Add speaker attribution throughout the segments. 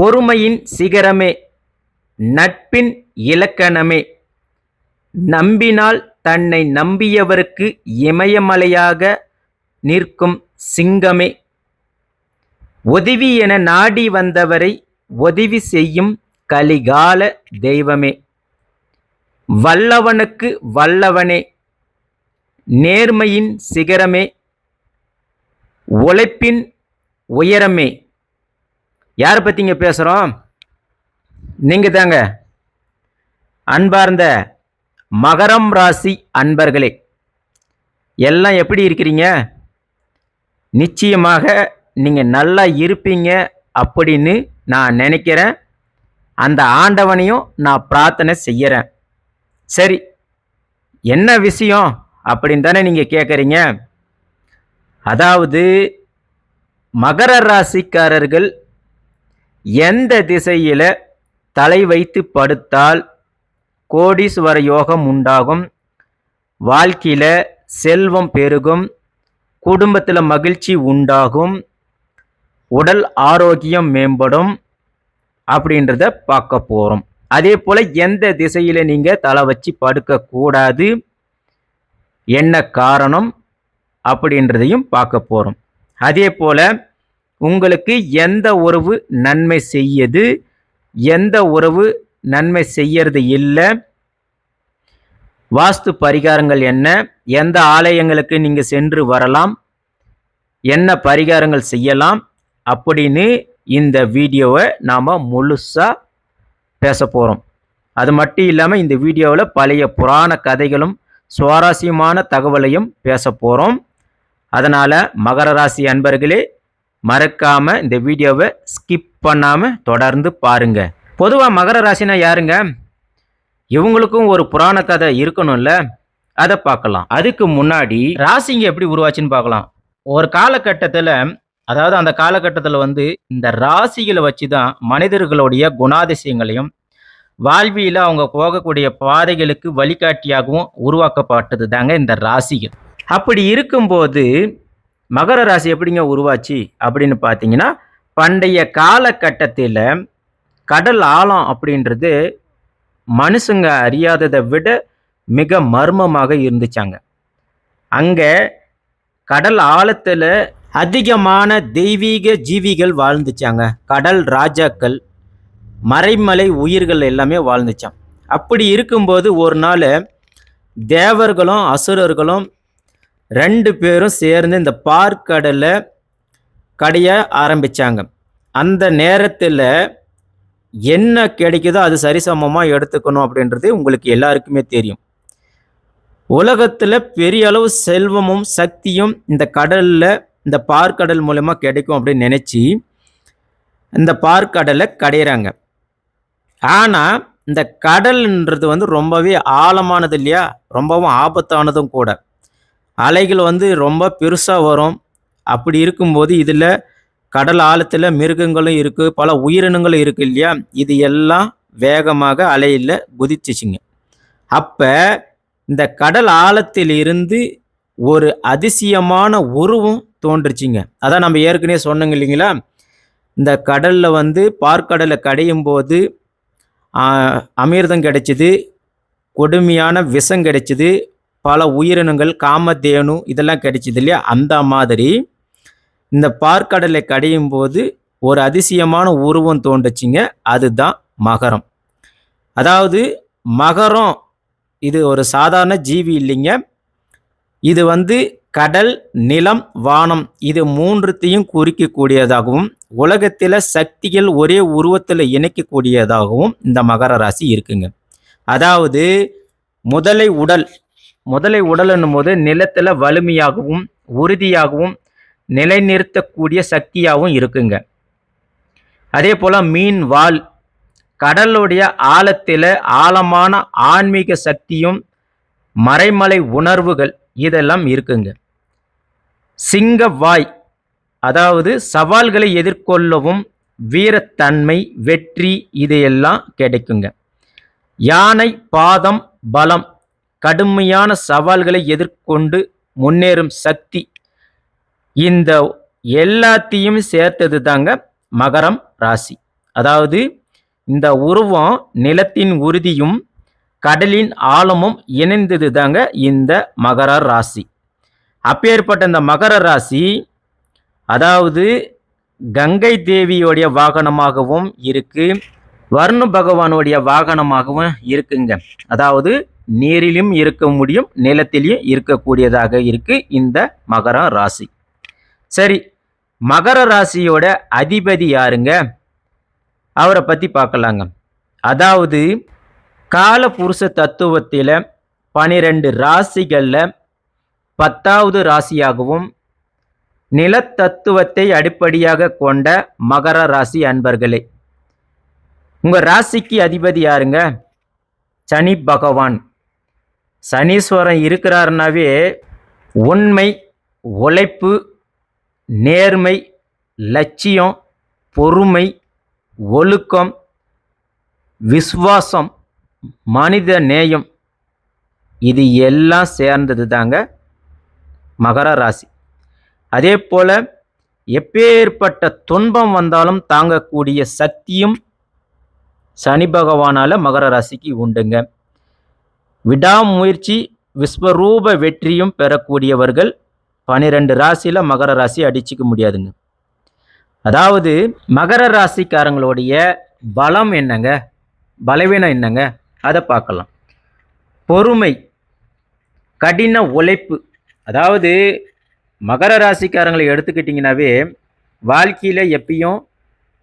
Speaker 1: பொறுமையின் சிகரமே, நட்பின் இலக்கணமே, நம்பினால் தன்னை நம்பியவருக்கு இமயமலையாக நிற்கும் சிங்கமே, உதவி என நாடி வந்தவரை உதவி செய்யும் கலிகால தெய்வமே, வல்லவனுக்கு வல்லவனே, நேர்மையின் சிகரமே, உழைப்பின் உயரமே. யாரை பற்றிங்க பேசுகிறோம்? நீங்கள் தாங்க. அன்பார்ந்த மகரம் ராசி அன்பர்களே, எல்லாம் எப்படி இருக்கிறீங்க? நிச்சயமாக நீங்கள் நல்லா இருப்பீங்க அப்படின்னு நான் நினைக்கிறேன். அந்த ஆண்டவனையும் நான் பிரார்த்தனை செய்கிறேன். சரி, என்ன விஷயம் அப்படின்னு தானே நீங்கள் கேட்குறீங்க. அதாவது மகர ராசிக்காரர்கள் எந்த திசையில் தலை வைத்து படுத்தால் கோடீஸ்வர யோகம் உண்டாகும், வாழ்க்கையில் செல்வம் பெருகும், குடும்பத்தில் மகிழ்ச்சி உண்டாகும், உடல் ஆரோக்கியம் மேம்படும் அப்படின்றத பார்க்க போகிறோம். அதே போல் எந்த திசையில் நீங்கள் தலை வச்சு படுக்கக்கூடாது, என்ன காரணம் அப்படின்றதையும் பார்க்க போகிறோம். அதே போல் உங்களுக்கு எந்த உறவு நன்மை செய்யுது, எந்த உறவு நன்மை செய்யறது இல்லை, வாஸ்து பரிகாரங்கள் என்ன, எந்த ஆலயங்களுக்கு நீங்கள் சென்று வரலாம், என்ன பரிகாரங்கள் செய்யலாம் அப்படின்னு இந்த வீடியோவை நாம் முழுசாக பேச போகிறோம். அது மட்டும் இல்லாமல் இந்த வீடியோவில் பழைய புராண கதைகளும் சுவாரஸ்யமான தகவலையும் பேச போகிறோம். அதனால் மகர ராசி அன்பர்களே, மறக்காமல் இந்த வீடியோவை ஸ்கிப் பண்ணாமல் தொடர்ந்து பாருங்கள். பொதுவாக மகர ராசினா யாருங்க? இவங்களுக்கும் ஒரு புராண கதை இருக்கணும்ல, அதை பார்க்கலாம். அதுக்கு முன்னாடி ராசிங்க எப்படி உருவாச்சுன்னு பார்க்கலாம். ஒரு காலகட்டத்தில், அதாவது அந்த காலகட்டத்தில் இந்த ராசிகளை வச்சு தான் மனிதர்களுடைய குணாதிசயங்களையும் வாழ்வியில் அவங்க போகக்கூடிய பாதைகளுக்கு வழிகாட்டியாகவும் உருவாக்கப்பட்டது தாங்க இந்த ராசிகள். அப்படி இருக்கும்போது மகர ராசி எப்படிங்க உருவாச்சு அப்படின்னு பார்த்தீங்கன்னா, பண்டைய காலகட்டத்தில் கடல் ஆழம் அப்படின்றது மனுஷங்க அறியாததை விட மிக மர்மமாக இருந்துச்சாங்க. அங்கே கடல் ஆழத்தில் அதிகமான தெய்வீக ஜீவிகள் வாழ்ந்துச்சாங்க. கடல் ராஜாக்கள், மறைமலை உயிர்கள் எல்லாமே வாழ்ந்துச்சான். அப்படி இருக்கும்போது ஒரு நாள் தேவர்களும் அசுரர்களும் 2 பேரும் சேர்ந்து இந்த பார்க்கடலை கடைய ஆரம்பித்தாங்க. அந்த நேரத்தில் என்ன கிடைக்குதோ அது சரிசமமாக எடுத்துக்கணும் அப்படின்றது உங்களுக்கு எல்லாருக்குமே தெரியும். உலகத்தில் பெரிய அளவு செல்வமும் சக்தியும் இந்த கடலில், இந்த பார்க்கடல் மூலமாக கிடைக்கும் அப்படின்னு நினச்சி இந்த பார்க்கடலை கடையிறாங்க. ஆனால் இந்த கடல்ன்றது ரொம்பவே ஆழமானது இல்லையா, ரொம்பவும் ஆபத்தானதும் கூட. அலைகள் ரொம்ப பெருசாக வரும். அப்படி இருக்கும்போது இதில் கடல் ஆழத்தில் மிருகங்களும் இருக்குது, பல உயிரினங்களும் இருக்குது இல்லையா, இது எல்லாம் வேகமாக அலையில் குதிச்சிச்சிங்க. அப்போ இந்த கடல் ஆழத்தில் இருந்து ஒரு அதிசயமான உருவம் தோன்றுச்சிங்க. அதான் நம்ம ஏற்கனவே சொன்னோங்க இல்லைங்களா, இந்த கடலில் பார்க்கடலை கடையும் போது அமிர்தம் கிடைச்சிது, கொடுமையான விஷம் கிடைச்சிது, பல உயிரினங்கள் காமதேனு இதெல்லாம் கிடைச்சிது இல்லையா. அந்த மாதிரி இந்த பார்க்கடலை கடையும் போது ஒரு அதிசயமான உருவம் தோன்றுச்சிங்க. அதுதான் மகரம். அதாவது மகரம் இது ஒரு சாதாரண ஜீவி இல்லைங்க. இது கடல், நிலம், வானம் இது 3த்தையும் குறிக்கக்கூடியதாகவும் உலகத்தில் சக்திகள் ஒரே உருவத்தில் இணைக்கக்கூடியதாகவும் இந்த மகர ராசி இருக்குங்க. அதாவது முதலை உடல் என்னும் போது நிலத்தில் வலிமையாகவும் உறுதியாகவும் நிலைநிறுத்தக்கூடிய சக்தியாகவும் இருக்குங்க. அதே போல் மீன் வால் கடலுடைய ஆழத்தில் ஆழமான ஆன்மீக சக்தியும் மறைமலை உணர்வுகள் இதெல்லாம் இருக்குங்க. சிங்கவாய் அதாவது சவால்களை எதிர்கொள்ளவும் வீரத்தன்மை, வெற்றி இதையெல்லாம் கிடைக்குங்க. யானை பாதம் பலம், கடுமையான சவால்களை எதிர்கொண்டு முன்னேறும் சக்தி. இந்த எல்லாத்தையும் சேர்த்தது தாங்க மகரம் ராசி. அதாவது இந்த உருவம் நிலத்தின் உறுதியும் கடலின் ஆழமும் இணைந்தது தாங்க இந்த மகர ராசி. அப்பேற்பட்ட இந்த மகர ராசி அதாவது கங்கை தேவியோடைய வாகனமாகவும் இருக்கு, வர்ண பகவானுடைய வாகனமாகவும் இருக்குங்க. அதாவது நீரிலும் இருக்க முடியும், நிலத்திலையும் இருக்கக்கூடியதாக இருக்கு இந்த மகர ராசி. சரி, மகர ராசியோட அதிபதி யாருங்க? அவரை பத்தி பார்க்கலாங்க. அதாவது கால புருஷ தத்துவத்தில் 12 ராசிகள்ல 10வது ராசியாகவும் நிலத்தத்துவத்தை அடிப்படையாக கொண்ட மகர ராசி அன்பர்களே. உங்க ராசிக்கு அதிபதி யாருங்க? சனி பகவான். சனீஸ்வரன் இருக்கிறாருனாவே உண்மை, உழைப்பு, நேர்மை, லட்சியம், பொறுமை, ஒழுக்கம், விசுவாசம், மனித நேயம், இது எல்லாம் சேர்ந்தது தாங்க மகர ராசி. அதே போல எப்பேற்பட்ட துன்பம் வந்தாலும் தாங்கக்கூடிய சக்தியும் சனி பகவானால மகர ராசிக்கு உண்டுங்க. விடாமுயற்சி, விஸ்வரூப வெற்றியும் பெறக்கூடியவர்கள் 12 ராசியில மகர ராசி அடிச்சுக்க முடியாதுங்க. அதாவது மகர ராசிக்காரங்களுடைய பலம் என்னங்க, பலவீனம் என்னங்க, அதை பார்க்கலாம். பொறுமை, கடின உழைப்பு. அதாவது மகர ராசிக்காரங்களை எடுத்துக்கிட்டிங்கனாவே வாழ்க்கையில் எப்பயும்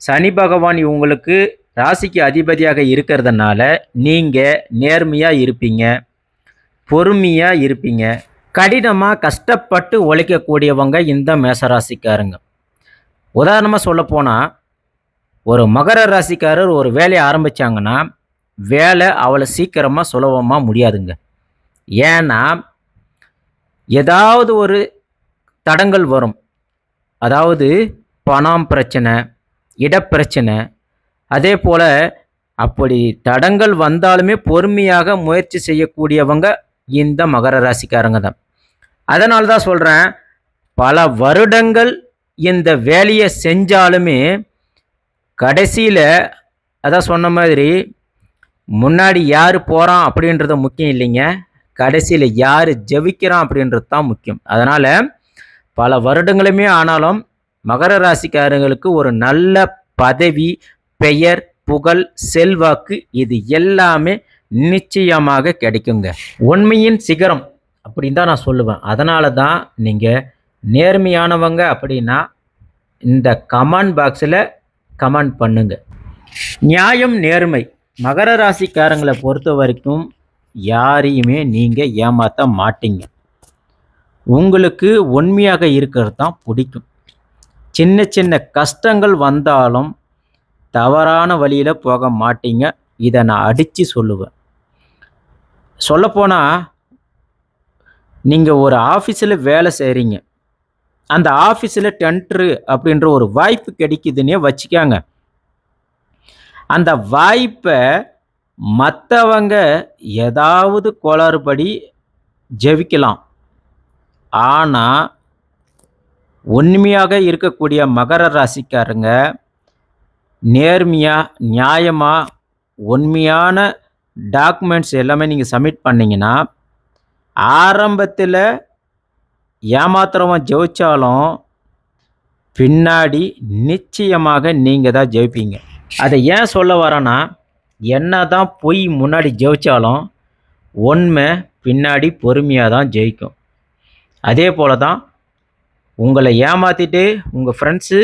Speaker 1: சனி பகவான் இவங்களுக்கு ராசிக்கு அதிபதியாக இருக்கிறதுனால நீங்கள் நேர்மையாக இருப்பீங்க, பொறுமையாக இருப்பீங்க, கடினமாக கஷ்டப்பட்டு உழைக்கக்கூடியவங்க இந்த மேசராசிக்காரங்க. உதாரணமாக சொல்லப்போனால் ஒரு மகர ராசிக்காரர் ஒரு வேலையை ஆரம்பித்தாங்கன்னா வேலை அவ்வளோ சீக்கிரமாக சுலபமாக முடியாதுங்க. ஏன்னா ஏதாவது ஒரு தடங்கள் வரும். அதாவது பணம் பிரச்சனை, இடப்பிரச்சனை. அதே போல் அப்படி தடங்கள் வந்தாலுமே பொறுமையாக முயற்சி செய்யக்கூடியவங்க இந்த மகர ராசிக்காரங்க தான். அதனால தான் சொல்கிறேன், பல வருடங்கள் இந்த வேலையை செஞ்சாலுமே கடைசியில் அதான் சொன்ன மாதிரி முன்னாடி யார் போகிறான் அப்படின்றது முக்கியம் இல்லைங்க, கடைசியில் யார் ஜெயிக்கிறான் அப்படின்றது தான் முக்கியம். அதனால் பல வருடங்களுமே ஆனாலும் மகர ராசிக்காரங்களுக்கு ஒரு நல்ல பதவி, பெயர், புகழ், செல்வாக்கு இது எல்லாமே நிச்சயமாக கிடைக்குங்க. உண்மையின் சிகரம் அப்படின்னு தான் நான் சொல்லுவேன். அதனால தான் நீங்கள் நேர்மையானவங்க அப்படின்னா இந்த கமெண்ட் பாக்ஸில் கமெண்ட் பண்ணுங்க. நியாயம், நேர்மை. மகர ராசிக்காரங்களை பொறுத்த வரைக்கும் யாரையுமே நீங்கள் ஏமாற்ற மாட்டீங்க. உங்களுக்கு உண்மையாக இருக்கிறது தான் பிடிக்கும். சின்ன சின்ன கஷ்டங்கள் வந்தாலும் தவறான வழியில் போக மாட்டீங்க. இதை நான் அடித்து சொல்லுவேன். சொல்லப்போனால் நீங்கள் ஒரு ஆஃபீஸில் வேலை செய்கிறீங்க, அந்த ஆஃபீஸில் டெண்டரு அப்படின்ற ஒரு வாய்ப்பு கிடைக்குதுன்னே வச்சுக்காங்க. அந்த வாய்ப்பை மற்றவங்க ஏதாவது கோளாறுபடி ஜெயிக்கலாம். ஆனால் உண்மையாக இருக்கக்கூடிய மகர ராசிக்காரங்க நேர்மையாக, நியாயமாக, உண்மையான டாக்குமெண்ட்ஸ் எல்லாமே நீங்கள் சப்மிட் பண்ணிங்கன்னா ஆரம்பத்தில் ஏமாத்திரவன் ஜெயிச்சாலும் பின்னாடி நிச்சயமாக நீங்கள் தான் ஜெயிப்பீங்க. அதை ஏன் சொல்ல வரேன்னா, என்ன தான் பொய் முன்னாடி ஜெயிச்சாலும் உண்மை பின்னாடி பொறுமையாக தான் ஜெயிக்கும். அதே போல தான் உங்களை ஏமாற்றிட்டு உங்கள் ஃப்ரெண்ட்ஸு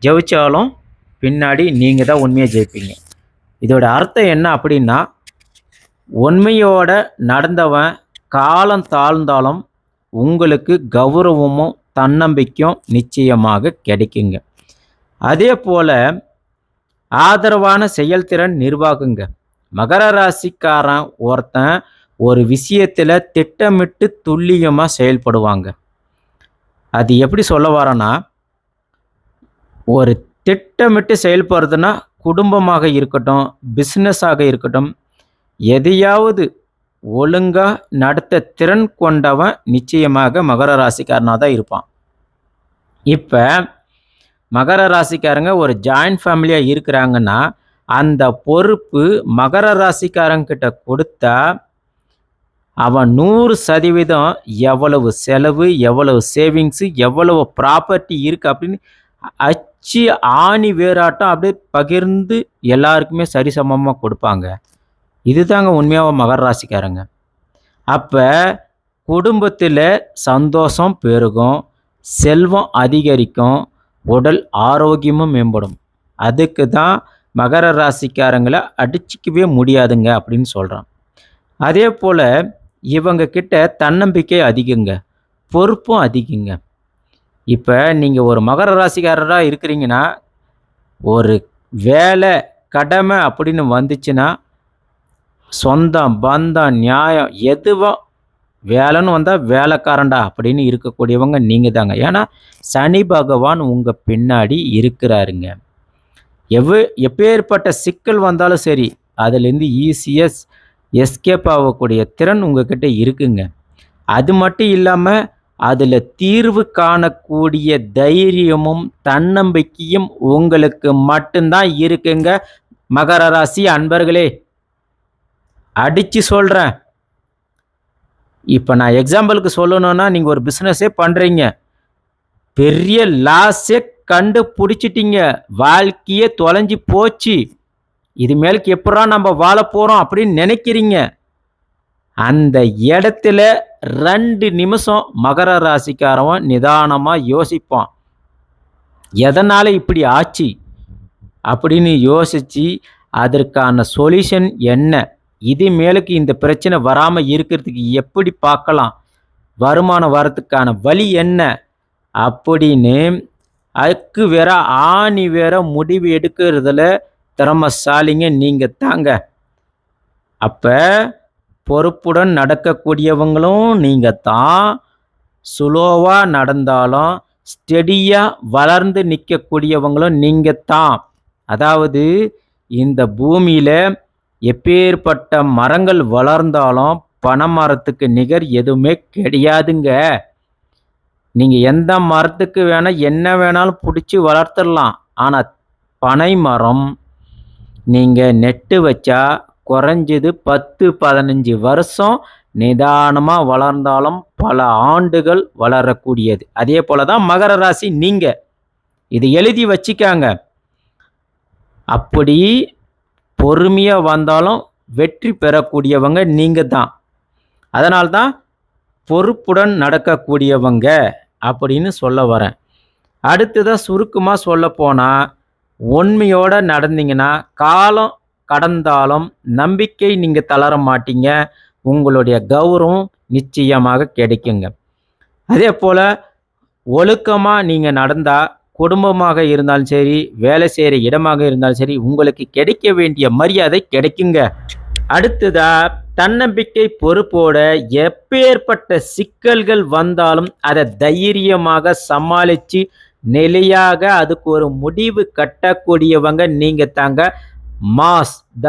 Speaker 1: ஜெயிச்சாலும் பின்னாடி நீங்கள் தான் உண்மையாக ஜெயிப்பீங்க. இதோட அர்த்தம் என்ன அப்படின்னா, உண்மையோட நடந்தவன் காலம் தாழ்ந்தாலும் உங்களுக்கு கௌரவமும் தன்னம்பிக்கையும் நிச்சயமாக கிடைக்குங்க. அதே போல் ஆதரவான செயல்திறன் நிர்வாகுங்க. மகர ராசிக்காரன் ஒருத்தன் ஒரு விஷயத்தில் திட்டமிட்டு துல்லியமாக செயல்படுவாங்க. அது எப்படி சொல்ல வரேன்னா, ஒரு திட்டமிட்டு செயல்படுறதுன்னா குடும்பமாக இருக்கட்டும், பிஸ்னஸாக இருக்கட்டும், எதையாவது ஒழுங்காக நடத்த திறன் கொண்டவன் நிச்சயமாக மகர ராசிக்காரனாக தான் இருப்பான். இப்போ மகர ராசிக்காரங்க ஒரு ஜாயிண்ட் ஃபேமிலியாக இருக்கிறாங்கன்னா அந்த பொறுப்பு மகர ராசிக்காரங்கிட்ட கொடுத்தா அவன் 100% எவ்வளவு செலவு, எவ்வளவு சேவிங்ஸு, எவ்வளவு ப்ராப்பர்ட்டி இருக்குது அப்படின்னு அச்சு ஆணி வேறாட்டம் அப்படியே பகிர்ந்து எல்லாருக்குமே சரிசமமாக கொடுப்பாங்க. இதுதாங்க உண்மையாக மகர ராசிக்காரங்க. அப்போ குடும்பத்தில் சந்தோஷம் பெருகும், செல்வம் அதிகரிக்கும், உடல் ஆரோக்கியமும் மேம்படும். அதுக்கு தான் மகர ராசிக்காரங்களை அடிச்சிக்கவே முடியாதுங்க அப்படின்னு சொல்கிறான். அதே போல் இவங்க கிட்ட தன்னம்பிக்கை அதிகங்க, பொறுப்பும் அதிகங்க. இப்போ நீங்கள் ஒரு மகர ராசிக்காரராக இருக்கிறீங்கன்னா ஒரு வேலை கடமை அப்படின்னு வந்துச்சுன்னா சொந்தம் பந்தம் நியாயம் எதுவோ வேலைன்னு வந்தால் வேலைக்காரன்டா அப்படின்னு இருக்கக்கூடியவங்க நீங்கள் தாங்க. ஏன்னா சனி பகவான் உங்கள் பின்னாடி இருக்கிறாருங்க. எப்பேற்பட்ட சிக்கல் வந்தாலும் சரி அதுலேருந்து ஈஸியாக எஸ்கேப் ஆகக்கூடிய திறன் உங்ககிட்ட இருக்குங்க. அது மட்டும் இல்லாமல் அதில் தீர்வு காணக்கூடிய தைரியமும் தன்னம்பிக்கையும் உங்களுக்கு மட்டும்தான் இருக்குங்க மகர ராசி அன்பர்களே. அடித்து சொல்கிறேன். இப்போ நான் எக்ஸாம்பிளுக்கு சொல்லணும்னா நீங்கள் ஒரு பிஸ்னஸே பண்ணுறீங்க, பெரிய லாஸே கண்டுபிடிச்சிட்டிங்க, வாழ்க்கையே தொலைஞ்சி போச்சு, இது மேலுக்கு எப்படா நம்ம வாழ போகிறோம் அப்படின்னு நினைக்கிறீங்க. அந்த இடத்துல 2 நிமிஷம் மகர ராசிக்காரவன் நிதானமாக யோசிப்பான். எதனால் இப்படி ஆச்சு அப்படின்னு யோசித்து அதற்கான சொல்யூஷன் என்ன, இது மேலுக்கு இந்த பிரச்சனை வராமல் இருக்கிறதுக்கு எப்படி பார்க்கலாம், வருமானம் வரத்துக்கான வழி என்ன அப்படின்னு அதுக்கு வேற ஆணி வேற முடிவு எடுக்கிறதுல திறமசாலிங்க நீங்கள் தாங்க. அப்போ பொறுப்புடன் நடக்கக்கூடியவங்களும் நீங்கள் தான், ஸ்லோவாக நடந்தாலும் ஸ்டெடியாக வளர்ந்து நிற்கக்கூடியவங்களும் நீங்கள் தான். அதாவது இந்த பூமியில் எப்பேற்பட்ட மரங்கள் வளர்ந்தாலும் பனைமரத்துக்கு நிகர் எதுவுமே கிடையாதுங்க. நீங்கள் எந்த மரத்துக்கு வேணால் என்ன வேணாலும் பிடிச்சி வளர்த்துடலாம். ஆனால் பனை மரம் நீங்கள் நெட்டு வச்சா குறைஞ்சது 10-15 வருஷம் நிதானமாக வளர்ந்தாலும் பல ஆண்டுகள் வளரக்கூடியது. அதே போல தான் மகர ராசி நீங்கள். இது எழுதி வச்சிக்காங்க. அப்படி பொறுமையாக வந்தாலும் வெற்றி பெறக்கூடியவங்க நீங்கள் தான். அதனால்தான் பொறுப்புடன் நடக்கக்கூடியவங்க அப்படின்னு சொல்ல வரேன். அடுத்ததாக சுருக்கமாக சொல்ல போனால் உண்மையோடு நடந்தீங்கன்னா காலம் கடந்தாலும் நம்பிக்கை நீங்கள் தளர மாட்டீங்க, உங்களுடைய கௌரவம் நிச்சயமாக கிடைக்குங்க. அதே போல் ஒழுக்கமாக நீங்கள் நடந்தால் குடும்பமாக இருந்தாலும் சரி, வேலை செய்கிற இடமாக இருந்தாலும் சரி, உங்களுக்கு கிடைக்க வேண்டிய மரியாதை கிடைக்குங்க. அடுத்ததாக தன்னம்பிக்கை பொறுப்போட எப்பேற்பட்ட சிக்கல்கள் வந்தாலும் அதை தைரியமாக சமாளித்து நிலையாக அதுக்கு ஒரு முடிவு கட்டக்கூடியவங்க நீங்கள் தாங்க. மாஸ் த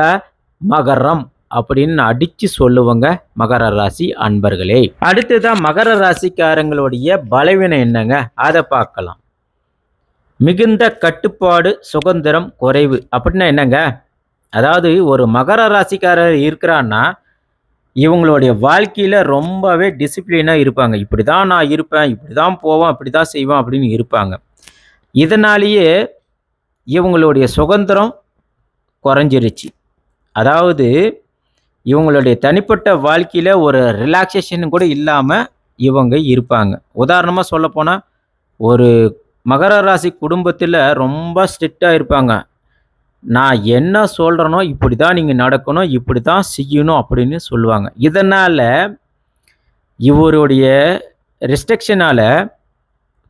Speaker 1: மகரம் அப்படின்னு அடித்து சொல்லுவாங்க மகர ராசி அன்பர்களே. அடுத்ததான் மகர ராசிக்காரங்களுடைய பலவீனம் என்னங்க அதை பார்க்கலாம். மிகுந்த கட்டுப்பாடு, சுதந்திரம் குறைவு அப்படின்னா என்னங்க, அதாவது ஒரு மகர ராசிக்காரர் இருக்கிறான்னா இவங்களுடைய வாழ்க்கையில் ரொம்பவே டிசிப்ளினாக இருப்பாங்க. இப்படி தான் நான் இருப்பேன், இப்படி தான் போவேன், இப்படி தான் செய்வேன் அப்படின்னு இருப்பாங்க. இதனாலேயே இவங்களுடைய சுதந்திரம் குறைஞ்சிருச்சு. அதாவது இவங்களுடைய தனிப்பட்ட வாழ்க்கையில் ஒரு ரிலாக்ஸேஷன் கூட இல்லாமல் இவங்க இருப்பாங்க. உதாரணமாக சொல்லப்போனால் ஒரு மகர ராசி குடும்பத்தில் ரொம்ப ஸ்ட்ரிக்டாக இருப்பாங்க. நான் என்ன சொல்கிறேனோ இப்படி தான் நீங்கள் நடக்கணும், இப்படி தான் செய்யணும் அப்படின்னு சொல்லுவாங்க. இதனால் இவருடைய ரெஸ்ட்ரிக்ஷனால்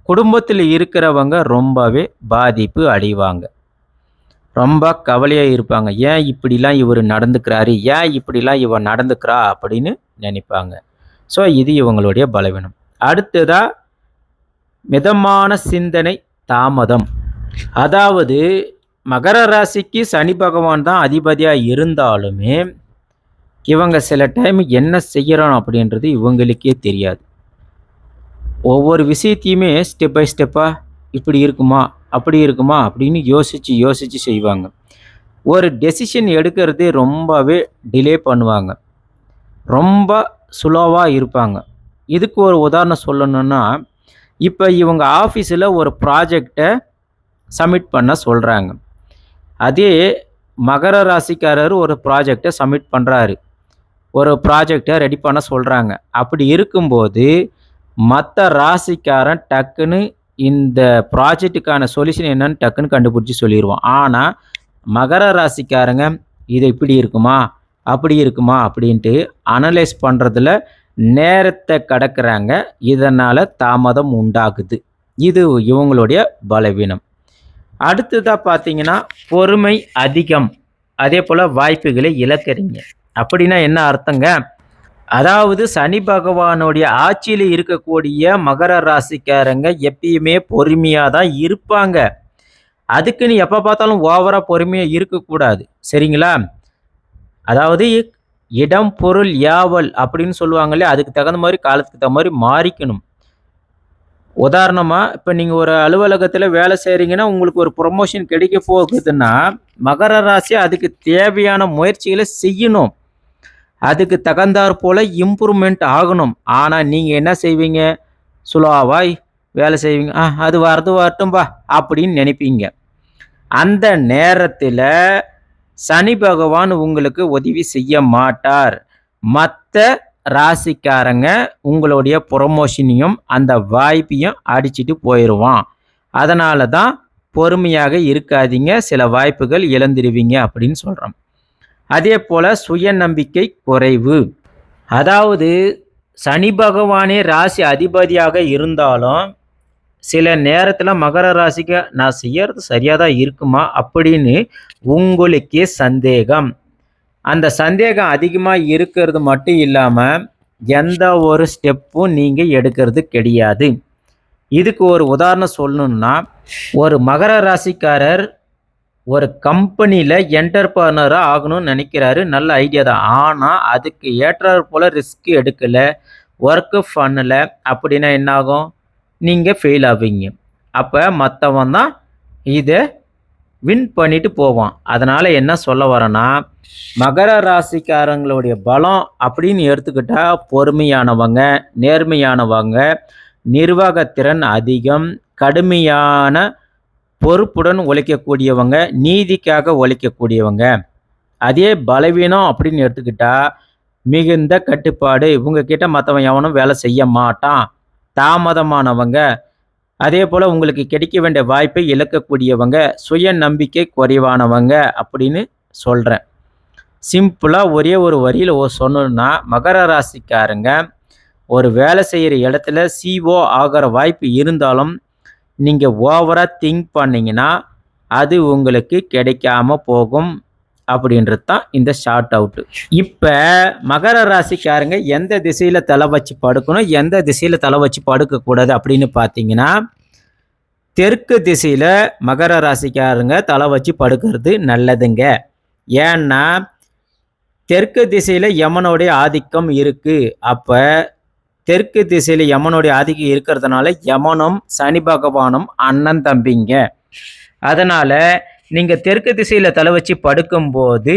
Speaker 1: குடும்பத்தில் இருக்கிறவங்க ரொம்பவே பாதிப்பு அடைவாங்க, ரொம்ப கவலையாக இருப்பாங்க. ஏன் இப்படிலாம் இவர் நடந்துக்கிறாரு, ஏன் இப்படிலாம் இவர் நடந்துக்கிறா அப்படின்னு நினைப்பாங்க. ஸோ இது இவங்களுடைய பலவீனம். அடுத்ததாக மிதமான சிந்தனை, தாமதம். அதாவது மகர ராசிக்கு சனி பகவான் தான் அதிபதியாக இருந்தாலுமே இவங்க சில டைம் என்ன செய்கிறோம் அப்படின்றது இவங்களுக்கே தெரியாது. ஒவ்வொரு விஷயத்தையுமே ஸ்டெப் பை ஸ்டெப்பாக இப்படி இருக்குமா, அப்படி இருக்குமா அப்படின்னு யோசித்து யோசித்து செய்வாங்க. ஒரு டெசிஷன் எடுக்கிறதே ரொம்பவே டிலே பண்ணுவாங்க. ரொம்ப ஸ்லோவாக இருப்பாங்க. இதுக்கு ஒரு உதாரணம் சொல்லணுன்னா, இப்போ இவங்க ஆஃபீஸில் ஒரு ப்ராஜெக்டை சப்மிட் பண்ண சொல்கிறாங்க. அதே மகர ராசிக்காரர் ஒரு ப்ராஜெக்டை சப்மிட் பண்ணுறாரு. ஒரு ப்ராஜெக்டை ரெடி பண்ண சொல்கிறாங்க. அப்படி இருக்கும்போது மற்ற ராசிக்காரன் டக்குன்னு இந்த ப்ராஜெக்ட்டுக்கான சொல்யூஷன் என்னன்னு டக்குன்னு கண்டுபிடிச்சி சொல்லிடுவான். ஆனால் மகர ராசிக்காரங்க இது இப்படி இருக்குமா, அப்படி இருக்குமா அப்படின்ட்டு அனலைஸ் பண்ணுறதுல நேரத்தை கடக்கிறாங்க. இதனால் தாமதம் உண்டாகுது. இது இவங்களுடைய பலவீனம். அடுத்ததாக பார்த்தீங்கன்னா, பொறுமை அதிகம். அதே போல் வாய்ப்புகளை இழக்கிறீங்க. அப்படின்னா என்ன அர்த்தங்க? அதாவது சனி பகவானுடைய ஆட்சியில் இருக்கக்கூடிய மகர ராசிக்காரங்க எப்பயுமே பொறுமையாக தான் இருப்பாங்க. அதுக்குன்னு எப்போ பார்த்தாலும் ஓவராக பொறுமையாக இருக்கக்கூடாது. சரிங்களா? அதாவது இடம் பொருள் யாவல் அப்படின்னு சொல்லுவாங்களே, அதுக்கு தகுந்த மாதிரி காலத்துக்கு தகுந்த மாதிரி மாறிக்கணும். உதாரணமாக இப்போ நீங்கள் ஒரு அலுவலகத்தில் வேலை செய்கிறீங்கன்னா உங்களுக்கு ஒரு ப்ரொமோஷன் கிடைக்க போகுதுன்னா மகர ராசி அதுக்கு தேவையான முயற்சிகளை செய்யணும். அதுக்கு தகுந்தாற் போல் இம்ப்ரூவ்மெண்ட் ஆகணும். ஆனால் நீங்கள் என்ன செய்வீங்க? சுலாவாய் வேலை செய்வீங்க. அது வரட்டும்பா அப்படின்னு நினைப்பீங்க. அந்த நேரத்தில் சனி பகவான் உங்களுக்கு உதவி செய்ய மாட்டார். மற்ற ராசிக்காரங்க உங்களுடைய ப்ரொமோஷனையும் அந்த வாய்ப்பையும் அடிச்சிட்டு போயிடுவான். அதனால தான் பொறுமையாக இருக்காதீங்க, சில வாய்ப்புகள் இழந்துடுவீங்க அப்படின்னு சொல்கிறோம். அதே போல் சுயநம்பிக்கை குறைவு. அதாவது சனி பகவானே ராசி அதிபதியாக இருந்தாலும் சில நேரத்தில் மகர ராசிக்கு நான் செய்யறது சரியாக தான் இருக்குமா அப்படின்னு உங்களுக்கே சந்தேகம். அந்த சந்தேகம் அதிகமாக இருக்கிறது மட்டும் இல்லாமல் எந்த ஒரு ஸ்டெப்பும் நீங்கள் எடுக்கிறது கிடையாது. இதுக்கு ஒரு உதாரணம் சொல்லணுன்னா, ஒரு மகர ராசிக்காரர் ஒரு கம்பெனியில் என்டர்பிரனராக ஆகணும்னு நினைக்கிறாரு. நல்ல ஐடியா தான். ஆனால் அதுக்கு ஏற்றாற் போல் ரிஸ்க் எடுக்கலை, ஒர்க்கு பண்ணலை அப்படின்னா என்னாகும்? நீங்கள் ஃபெயில் ஆவீங்க. அப்போ மற்றவன் தான் இதை வின் பண்ணிட்டு போவான். அதனால் என்ன சொல்ல வரேன்னா, மகர ராசிக்காரங்களுடைய பலம் அப்படின்னு எடுத்துக்கிட்டால் பொறுமையானவங்க, நேர்மையானவங்க, நிர்வாகத்திறன் அதிகம், கடுமையான பொறுப்புடன் உழைக்கக்கூடியவங்க, நீதிக்காக உழைக்கக்கூடியவங்க. அதே பலவீனம் அப்படின்னு எடுத்துக்கிட்டால் மிகுந்த கட்டுப்பாடு. இவங்கக்கிட்ட மற்றவன் எவனும் வேலை செய்ய மாட்டான். தாமதமானவங்க. அதே போல் உங்களுக்கு கிடைக்க வேண்டிய வாய்ப்பை இழக்கக்கூடியவங்க, சுய நம்பிக்கை குறைவானவங்க அப்படின்னு சொல்கிறேன். சிம்பிளாக ஒரே ஒரு வரியில் சொன்னோன்னா, மகர ராசிக்காரங்க ஒரு வேலை செய்கிற இடத்துல CO ஆகிற வாய்ப்பு இருந்தாலும் நீங்கள் ஓவராக திங்க் பண்ணிங்கன்னா அது உங்களுக்கு கிடைக்காம போகும் அப்படின்றது தான் இந்த ஷார்ட் அவுட்டு. இப்போ மகர ராசிக்காரங்க எந்த திசையில் தலை வச்சு படுக்கணும், எந்த திசையில் தலை வச்சு படுக்கக்கூடாது அப்படின்னு பார்த்தீங்கன்னா, தெற்கு திசையில் மகர ராசிக்காரங்க தலை வச்சு படுக்கிறது நல்லதுங்க. ஏன்னா தெற்கு திசையில் யமனுடைய ஆதிக்கம் இருக்குது. அப்போ தெற்கு திசையில் யமனுடைய ஆதிக்கம் இருக்கிறதுனால யமனும் சனி பகவானும் அண்ணன் தம்பிங்க. அதனால் நீங்கள் தெற்கு திசையில் தலை வச்சு படுக்கும்போது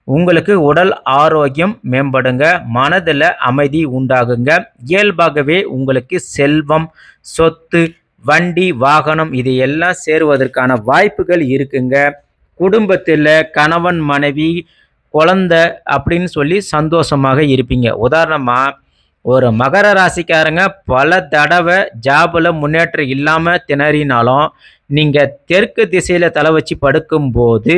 Speaker 1: உங்களுக்கு உடல் ஆரோக்கியம் மேம்படுங்க, மனதில் அமைதி உண்டாகுங்க. இயல்பாகவே உங்களுக்கு செல்வம், சொத்து, வண்டி, வாகனம் இது எல்லாம் சேருவதற்கான வாய்ப்புகள் இருக்குங்க. குடும்பத்தில் கணவன், மனைவி, குழந்தை அப்படின்னு சொல்லி சந்தோஷமாக இருப்பீங்க. உதாரணமாக ஒரு மகர ராசிக்காரங்க பல தடவை ஜாபில் முன்னேற்றம் இல்லாமல் திணறினாலும் நீங்கள் தெற்கு திசையில் தலை வச்சு படுக்கும்போது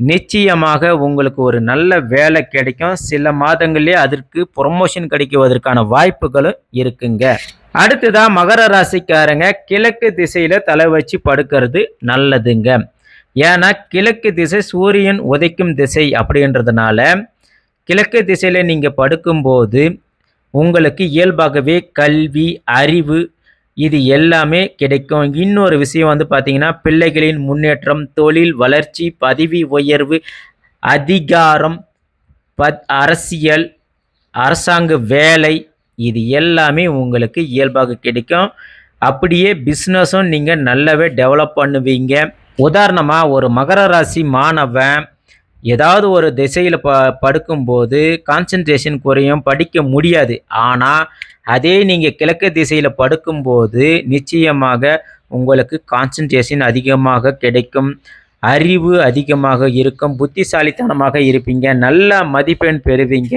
Speaker 1: நிச்சயமாக உங்களுக்கு ஒரு நல்ல வேலை கிடைக்கும். சில மாதங்களே அதற்கு ப்ரொமோஷன் கிடைக்குவதற்கான வாய்ப்புகளும் இருக்குங்க. அடுத்ததாக மகர ராசிக்காரங்க கிழக்கு திசையில் தலை வச்சு படுக்கிறது நல்லதுங்க. ஏன்னா கிழக்கு திசை சூரியன் உதைக்கும் திசை அப்படின்றதுனால கிழக்கு திசையில் நீங்கள் படுக்கும்போது உங்களுக்கு இயல்பாகவே கல்வி, அறிவு இது எல்லாமே கிடைக்கும். இன்னொரு விஷயம் பார்த்தீங்கன்னா, பிள்ளைகளின் முன்னேற்றம், தொழில் வளர்ச்சி, பதவி உயர்வு, அதிகாரம், அரசியல், அரசாங்க வேலை இது எல்லாமே உங்களுக்கு இயல்பாக கிடைக்கும். அப்படியே பிஸ்னஸும் நீங்கள் நல்லாவே டெவலப் பண்ணுவீங்க. உதாரணமாக ஒரு மகர ராசி மாணவன் ஏதாவது ஒரு திசையில் படுக்கும்போது கான்சன்ட்ரேஷன் குறையும், படிக்க முடியாது. ஆனால் அதே நீங்கள் கிழக்கு திசையில் படுக்கும்போது நிச்சயமாக உங்களுக்கு கான்சன்ட்ரேஷன் அதிகமாக கிடைக்கும், அறிவு அதிகமாக இருக்கும், புத்திசாலித்தனமாக இருப்பீங்க, நல்ல மதிப்பெண் பெறுவீங்க,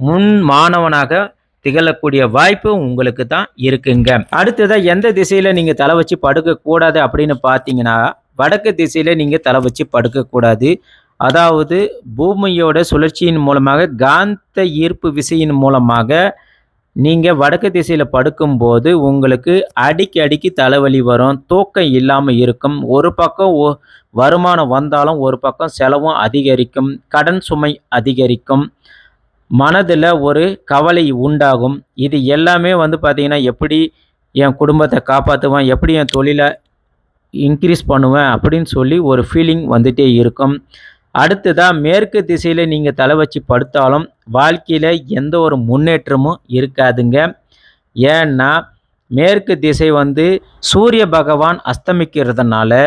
Speaker 1: முன் மாணவனாக திகழக்கூடிய வாய்ப்பு உங்களுக்கு தான் இருக்குங்க. அடுத்ததாக எந்த திசையில் நீங்கள் தலை வச்சு படுக்கக்கூடாது அப்படின்னு பார்த்தீங்கன்னா, வடக்கு திசையில் நீங்கள் தலை வச்சு படுக்கக்கூடாது. அதாவது பூமியோட சுழற்சியின் மூலமாக காந்த ஈர்ப்பு விசையின் மூலமாக நீங்கள் வடக்கு திசையில் படுக்கும்போது உங்களுக்கு அடிக்கடிக்கு தலைவலி வரும், தூக்கம் இல்லாமல் இருக்கும், ஒரு பக்கம் வருமானம் வந்தாலும் ஒரு பக்கம் செலவும் அதிகரிக்கும், கடன் சுமை அதிகரிக்கும், மனதில் ஒரு கவலை உண்டாகும். இது எல்லாமே பார்த்திங்கன்னா எப்படி என் குடும்பத்தை காப்பாற்றுவேன், எப்படி என் தொழிலை இன்க்ரீஸ் பண்ணுவேன் அப்படின்னு சொல்லி ஒரு ஃபீலிங் வந்துகிட்டே இருக்கும். அடுத்ததாக மேற்கு திசையில் நீங்கள் தலை வச்சு படுத்தாலும் வாழ்க்கையில் எந்த ஒரு முன்னேற்றமும் இருக்காதுங்க. ஏன்னா மேற்கு திசை சூரிய பகவான் அஸ்தமிக்கிறதுனால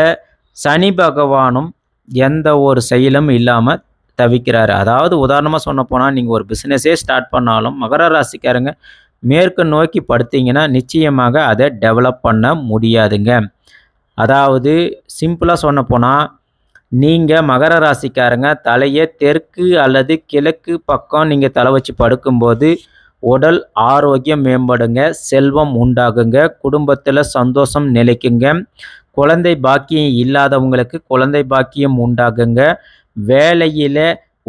Speaker 1: சனி பகவானும் எந்த ஒரு செயலும் இல்லாமல் தவிக்கிறாரு. அதாவது உதாரணமாக சொன்ன போனால் நீங்கள் ஒரு பிஸ்னஸே ஸ்டார்ட் பண்ணாலும் மகர ராசிக்காரங்க மேற்கு நோக்கி படுத்தீங்கன்னா நிச்சயமாக அதை டெவலப் பண்ண முடியாதுங்க. அதாவது சிம்பிளாக சொன்ன போனால் நீங்கள் மகர ராசிக்காரங்க தலையை தெற்கு அல்லது கிழக்கு பக்கம் நீங்கள் தலை வச்சு படுக்கும்போது உடல் ஆரோக்கியம் மேம்படுங்க, செல்வம் உண்டாகுங்க, குடும்பத்தில் சந்தோஷம் நிலைக்குங்க, குழந்தை பாக்கியம் இல்லாதவங்களுக்கு குழந்தை பாக்கியம் உண்டாகுங்க, வேலையில்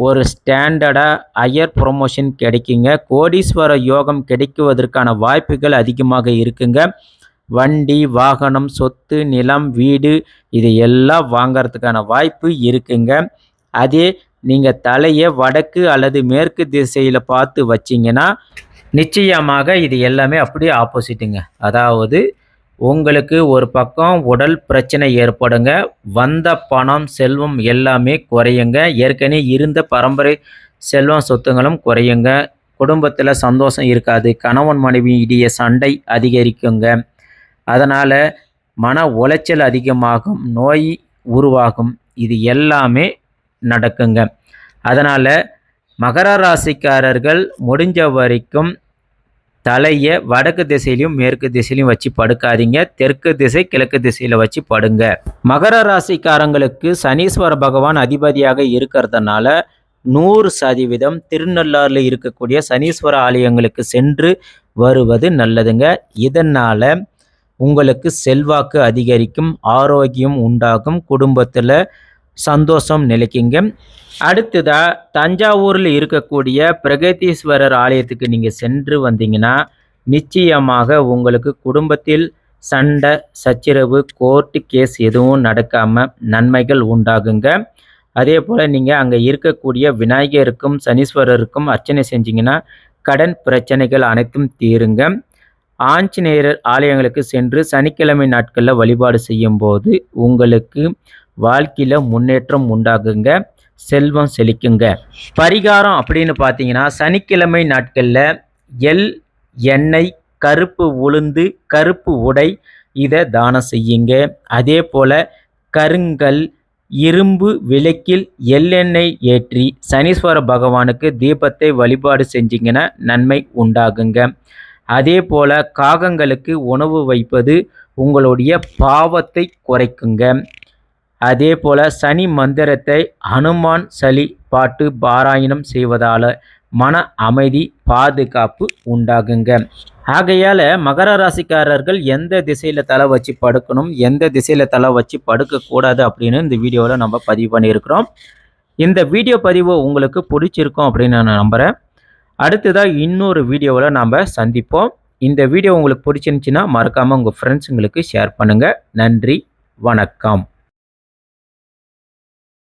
Speaker 1: ஒரு ஸ்டாண்டர்டாக ஹையர் ப்ரொமோஷன் கிடைக்குங்க, கோடீஸ்வர யோகம் கிடைக்குவதற்கான வாய்ப்புகள் அதிகமாக இருக்குங்க. வண்டி, வாகனம், சொத்து, நிலம், வீடு இது எல்லாம் வாங்கிறதுக்கான வாய்ப்பு இருக்குங்க. அதே நீங்கள் தலையை வடக்கு அல்லது மேற்கு திசையில் பார்த்து வச்சிங்கன்னா நிச்சயமாக இது எல்லாமே அப்படியே ஆப்போசிட்டுங்க. அதாவது உங்களுக்கு ஒரு பக்கம் உடல் பிரச்சனை ஏற்படுங்க, வந்த பணம், செல்வம் எல்லாமே குறையுங்க, ஏற்கனவே இருந்த பரம்பரை செல்வம் சொத்துங்களும் குறையுங்க, குடும்பத்தில் சந்தோஷம் இருக்காது, கணவன் மனைவி இடையே சண்டை அதிகரிக்குங்க, அதனால் மன உளைச்சல் அதிகமாகும், நோய் உருவாகும், இது எல்லாமே நடக்குங்க. அதனால் மகர ராசிக்காரர்கள் முடிஞ்ச வரைக்கும் தலையை வடக்கு திசையிலையும் மேற்கு திசையிலையும் வச்சு படுக்காதீங்க, தெற்கு திசை கிழக்கு திசையில் வச்சு படுங்க. மகர ராசிக்காரங்களுக்கு சனீஸ்வர பகவான் அதிபதியாக இருக்கிறதுனால 100% திருநள்ளாறில் இருக்கக்கூடிய சனீஸ்வர ஆலயங்களுக்கு சென்று வருவது நல்லதுங்க. இதனால் உங்களுக்கு செல்வாக்கு அதிகரிக்கும், ஆரோக்கியம் உண்டாகும், குடும்பத்தில் சந்தோஷம் நிலைக்குங்க. அடுத்ததாக தஞ்சாவூரில் இருக்கக்கூடிய பிரகதீஸ்வரர் ஆலயத்துக்கு நீங்கள் சென்று வந்தீங்கன்னா நிச்சயமாக உங்களுக்கு குடும்பத்தில் சண்டை சச்சரவு கோர்ட்டு கேஸ் எதுவும் நடக்காமல் நன்மைகள் உண்டாகுங்க. அதே போல் நீங்கள் அங்கே இருக்கக்கூடிய விநாயகருக்கும் சனீஸ்வரருக்கும் அர்ச்சனை செஞ்சிங்கன்னா கடன் பிரச்சனைகள் அனைத்தும் தீருங்க. ஆஞ்சநேயர் ஆலயங்களுக்கு சென்று சனிக்கிழமை நாட்களில் வழிபாடு செய்யும்போது உங்களுக்கு வாழ்க்கையில் முன்னேற்றம் உண்டாகுங்க, செல்வம் செழிக்குங்க. பரிகாரம் அப்படின்னு பார்த்தீங்கன்னா சனிக்கிழமை நாட்களில் எள், எண்ணெய், கருப்பு உளுந்து, கருப்பு உடை இதை தானம் செய்யுங்க. அதே போல் கருங்கல், இரும்பு விளக்கில் எள்ளெண்ணெய் ஏற்றி சனீஸ்வர பகவானுக்கு தீபத்தை வழிபாடு செஞ்சிங்கன்னா நன்மை உண்டாகுங்க. அதே போல் காகங்களுக்கு உணவு வைப்பது உங்களுடைய பாவத்தை குறைக்குங்க. அதே போல் சனி மந்திரத்தை ஹனுமான் சலி பாட்டு பாராயணம் செய்வதால் மன அமைதி பாதுகாப்பு உண்டாகுங்க. ஆகையால் மகர ராசிக்காரர்கள் எந்த திசையில் தலை வச்சு படுக்கணும், எந்த திசையில் தலை வச்சு படுக்கக்கூடாது அப்படின்னு இந்த வீடியோவில் நம்ம பதிவு பண்ணியிருக்கிறோம். இந்த வீடியோ பதிவு உங்களுக்கு பிடிச்சிருக்கும் அப்படின்னு நான் நம்புகிறேன். அடுத்ததாக இன்னொரு வீடியோவில் நாம் சந்திப்போம். இந்த வீடியோ உங்களுக்கு பிடிச்சிருந்துச்சின்னா மறக்காமல் உங்கள் ஃப்ரெண்ட்ஸுங்களுக்கு ஷேர் பண்ணுங்கள். நன்றி, வணக்கம்.